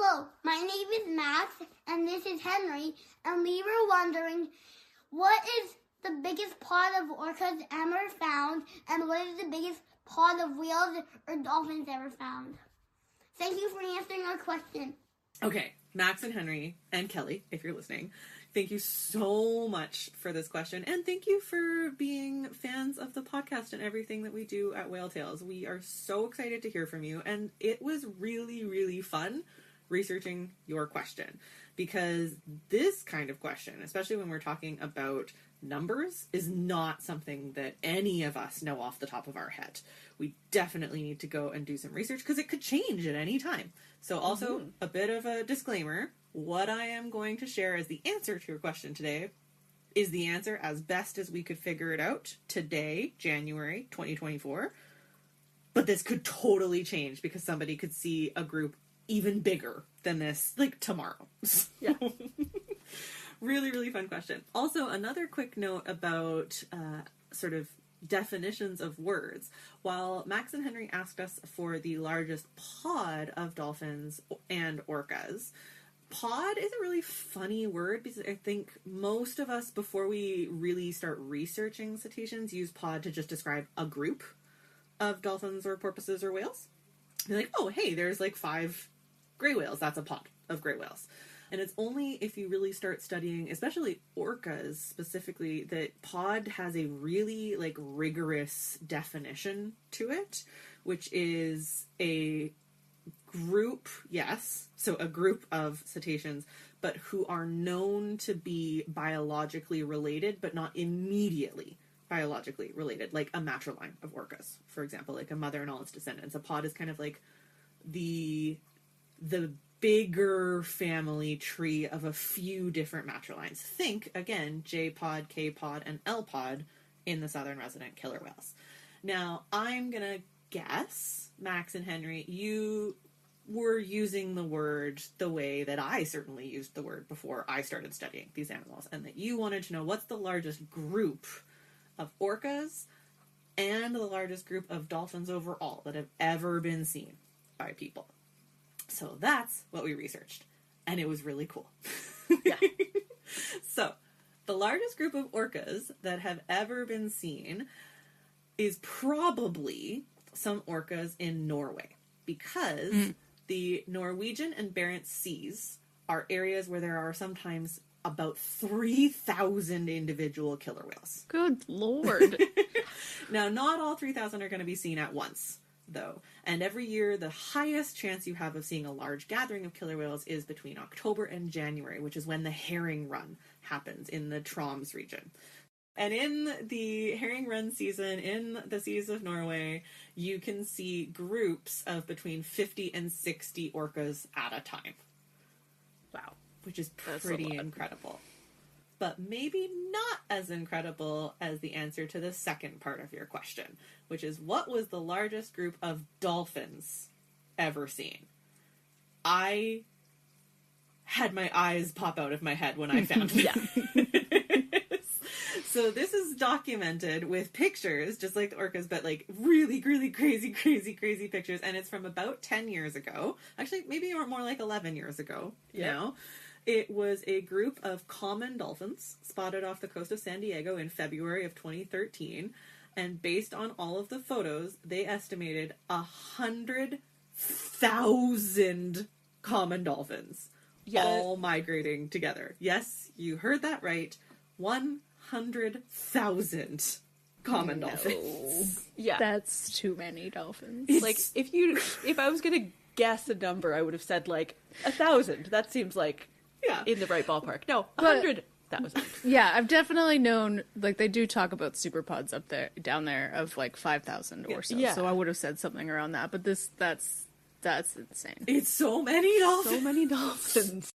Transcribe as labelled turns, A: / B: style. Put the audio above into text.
A: Hello, my name is Max, and this is Henry, and we were wondering, what is the biggest pod of orcas ever found, and what is the biggest pod of whales or dolphins ever found? Thank you for answering our question.
B: Okay, Max and Henry, and Kelly, if you're listening, thank you so much for this question, and thank you for being fans of the podcast and everything that we do at Whale Tales. We are so excited to hear from you, and it was really, really fun researching your question, because this kind of question, especially when we're talking about numbers, is not something that any of us know off the top of our head. We definitely need to go and do some research, because it could change at any time. So also, a bit of a disclaimer, what I am going to share as the answer to your question today is the answer as best as we could figure it out today, January 2024. But this could totally change, because somebody could see a group even bigger than this, like, tomorrow.
C: Yeah.
B: Really, really fun question. Also, another quick note about sort of definitions of words. While Max and Henry asked us for the largest pod of dolphins and orcas, pod is a really funny word, because I think most of us, before we really start researching cetaceans, use pod to just describe a group of dolphins or porpoises or whales. You're like, oh, hey, there's like 5 gray whales. That's a pod of gray whales. And it's only if you really start studying, especially orcas specifically, that pod has a really, like, rigorous definition to it, which is a group, yes, so a group of cetaceans, but who are known to be biologically related, but not immediately biologically related, like a matriline of orcas, for example, like a mother and all its descendants. A pod is kind of like the bigger family tree of a few different matrilines. Think, again, J-pod, K-pod, and L-pod in the southern resident killer whales. Now, I'm going to guess, Max and Henry, you were using the word the way that I certainly used the word before I started studying these animals, and that you wanted to know what's the largest group of orcas and the largest group of dolphins overall that have ever been seen by people. So that's what we researched, and it was really cool.
C: Yeah.
B: So, the largest group of orcas that have ever been seen is probably some orcas in Norway, because the Norwegian and Barents Seas are areas where there are sometimes about 3,000 individual killer whales.
C: Good Lord.
B: Now, not all 3,000 are going to be seen at once, though. And every year, the highest chance you have of seeing a large gathering of killer whales is between October and January, which is when the herring run happens in the Troms region. And in the herring run season in the seas of Norway, you can see groups of between 50 and 60 orcas at a time.
C: Wow.
B: Which is pretty incredible. But maybe not as incredible as the answer to the second part of your question, which is, what was the largest group of dolphins ever seen? I had my eyes pop out of my head when I found this. So this is documented with pictures, just like the orcas, but like really, really crazy pictures. And it's from about 10 years ago. Actually, maybe more like 11 years ago now. It was a group of common dolphins spotted off the coast of San Diego in February of 2013. And based on all of the photos, they estimated 100,000 common dolphins all migrating together. Yes, you heard that right. 100,000 common dolphins.
C: Yeah.
D: That's too many dolphins.
C: Like, if I was gonna guess a number, I would have said, like, 1,000. That seems like in the right ballpark. No, 100,000.
D: Yeah, I've definitely known, like, they do talk about superpods down there of, like, 5,000 or so.
C: Yeah.
D: So I would have said something around that, but that's insane.
B: It's so many dolphins.
C: So many dolphins.